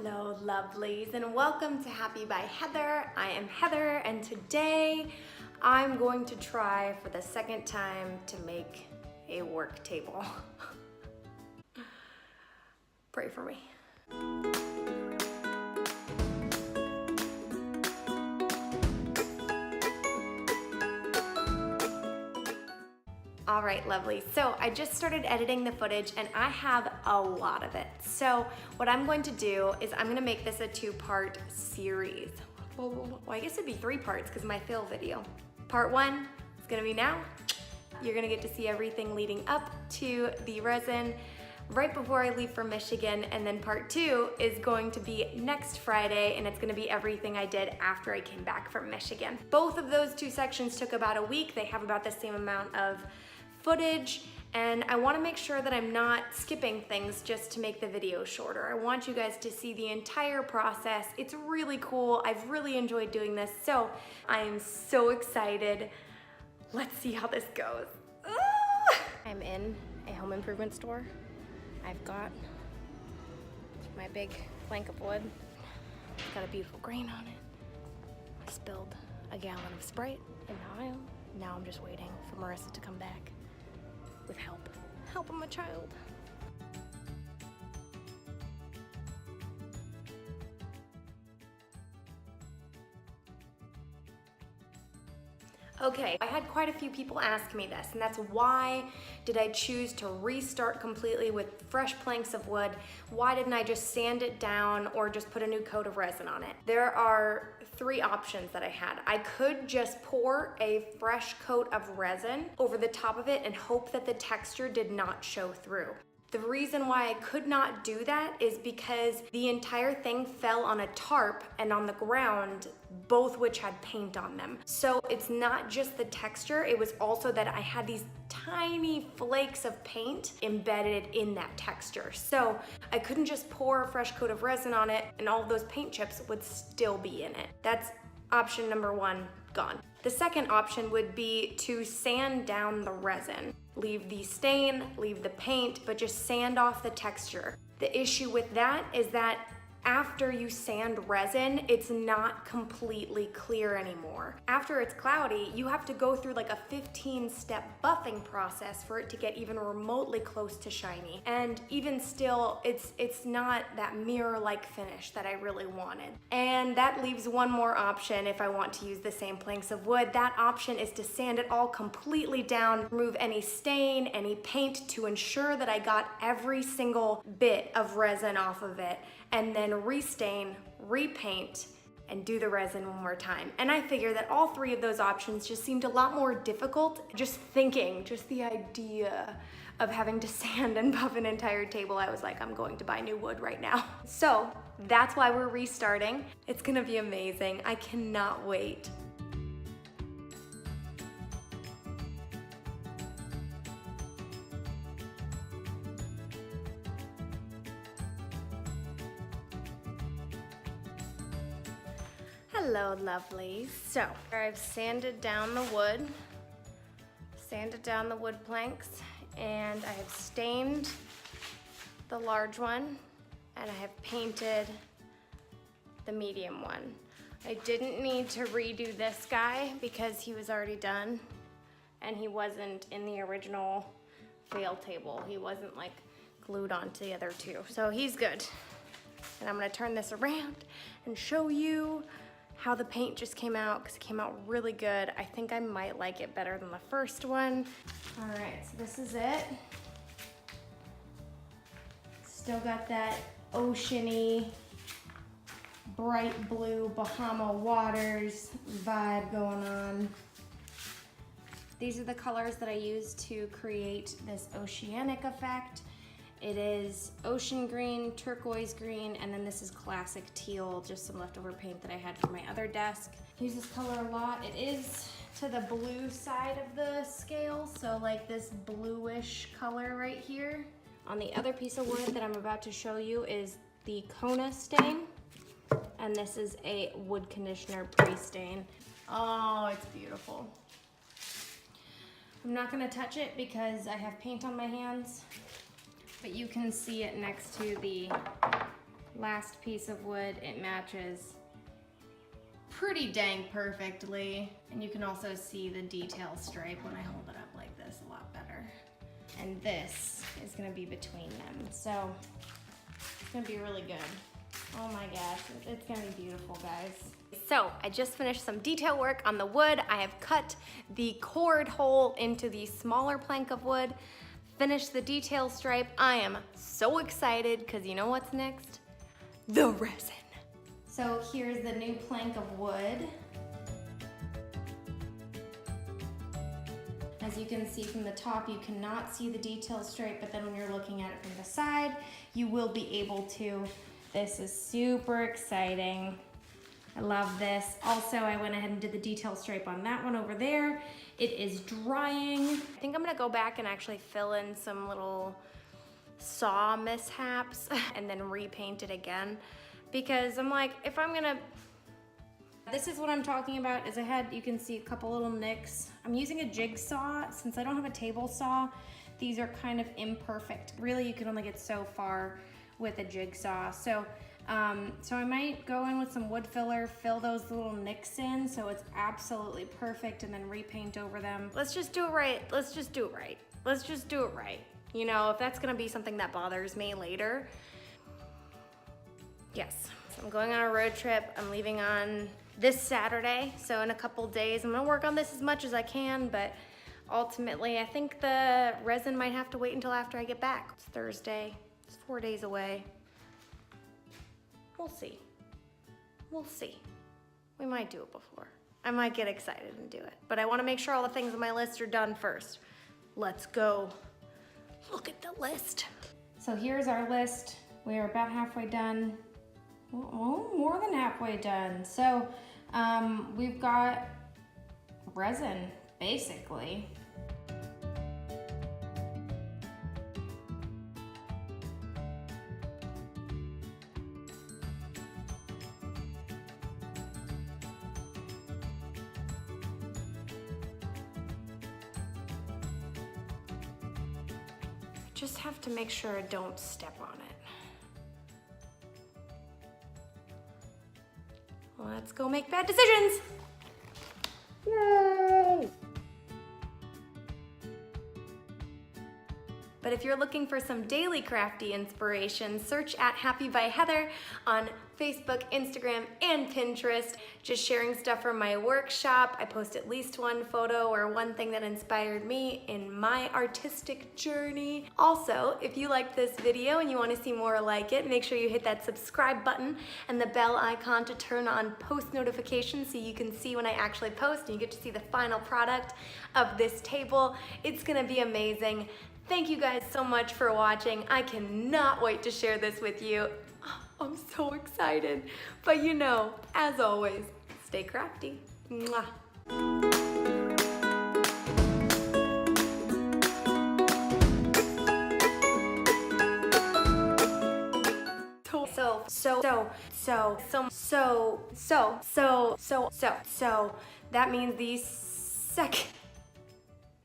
Hello lovelies and welcome to Happy by Heather. I am Heather and today I'm going to try for the second time to make a work table. Pray for me. All right, lovely. So I just started editing the footage and I have a lot of it. So what I'm going to do is I'm gonna make this a two-part series. Well, I guess it'd be three parts because my fill video. Part one is gonna be now. You're gonna get to see everything leading up to the resin right before I leave for Michigan, and then part two is going to be next Friday, and it's gonna be everything I did after I came back from Michigan. Both of those two sections took about a week. They have about the same amount of footage, and I wanna make sure that I'm not skipping things just to make the video shorter. I want you guys to see the entire process. It's really cool. I've really enjoyed doing this, so I am so excited. Let's see how this goes. I'm in a home improvement store. I've got my big plank of wood. It's got a beautiful grain on it. I spilled a gallon of Sprite in the aisle. Now I'm just waiting for Marissa to come back with help. Help I'm a child. Okay, I had quite a few people ask me this, and that's why did I choose to restart completely with fresh planks of wood? Why didn't I just sand it down or just put a new coat of resin on it? There are three options that I had. I could just pour a fresh coat of resin over the top of it and hope that the texture did not show through. The reason why I could not do that is because the entire thing fell on a tarp and on the ground, both which had paint on them. So it's not just the texture, it was also that I had these tiny flakes of paint embedded in that texture. So I couldn't just pour a fresh coat of resin on it and all of those paint chips would still be in it. That's option number one, gone. The second option would be to sand down the resin. Leave the stain, leave the paint, but just sand off the texture. The issue with that is that after you sand resin, it's not completely clear anymore. After it's cloudy, you have to go through like a 15-step buffing process for it to get even remotely close to shiny. And even still, it's not that mirror-like finish that I really wanted. And that leaves one more option if I want to use the same planks of wood. That option is to sand it all completely down, remove any stain, any paint to ensure that I got every single bit of resin off of it, and then restain, repaint, and do the resin one more time. And I figure that all three of those options just seemed a lot more difficult. Just the idea of having to sand and buff an entire table, I was like, I'm going to buy new wood right now. So that's why we're restarting. It's gonna be amazing. I cannot wait. Hello lovelies. So I've sanded down the wood planks, and I have stained the large one, and I have painted the medium one. I didn't need to redo this guy because he was already done and he wasn't in the original fail table. He wasn't like glued onto the other two. So he's good. And I'm gonna turn this around and show you how the paint just came out, because it came out really good. I think I might like it better than the first one. All right, so this is it. Still got that oceany, bright blue Bahama waters vibe going on. These are the colors that I used to create this oceanic effect. It is ocean green, turquoise green, and then this is classic teal, just some leftover paint that I had from my other desk. I use this color a lot. It is to the blue side of the scale, so like this bluish color right here. On the other piece of wood that I'm about to show you is the Kona stain, and this is a wood conditioner pre-stain. Oh, it's beautiful. I'm not gonna touch it because I have paint on my hands, but you can see it next to the last piece of wood, it matches pretty dang perfectly. And you can also see the detail stripe when I hold it up like this a lot better. And this is gonna be between them. So it's gonna be really good. Oh my gosh, it's gonna be beautiful, guys. So I just finished some detail work on the wood. I have cut the cord hole into the smaller plank of wood, finished the detail stripe. I am so excited because you know what's next? The resin. So here's the new plank of wood. As you can see from the top, you cannot see the detail stripe, but then when you're looking at it from the side, you will be able to. This is super exciting. I love this. Also, I went ahead and did the detail stripe on that one over there. It is drying. I think I'm gonna go back and actually fill in some little saw mishaps and then repaint it again. Because I'm like, if I'm gonna, this is what I'm talking about, is you can see a couple little nicks. I'm using a jigsaw. Since I don't have a table saw, these are kind of imperfect. Really, you can only get so far with a jigsaw. So I might go in with some wood filler, fill those little nicks in so it's absolutely perfect, and then repaint over them. Let's just do it right. Let's just do it right. Let's just do it right. You know, if that's gonna be something that bothers me later. Yes, so I'm going on a road trip. I'm leaving on this Saturday. So in a couple days, I'm gonna work on this as much as I can, but ultimately I think the resin might have to wait until after I get back. It's Thursday, it's 4 days away. We'll see. We'll see. We might do it before. I might get excited and do it. But I want to make sure all the things on my list are done first. Let's go look at the list. So here's our list. We are about halfway done. Oh, more than halfway done. So we've got resin, basically. Just have to make sure I don't step on it. Let's go make bad decisions. Yay! But if you're looking for some daily crafty inspiration, search at Happy by Heather on Facebook, Instagram, and Pinterest. Just sharing stuff from my workshop. I post at least one photo or one thing that inspired me in my artistic journey. Also, if you liked this video and you want to see more like it, make sure you hit that subscribe button and the bell icon to turn on post notifications so you can see when I actually post and you get to see the final product of this table. It's gonna be amazing. Thank you guys so much for watching. I cannot wait to share this with you. Oh, I'm so excited. But you know, as always, stay crafty. Mwah. So that means the second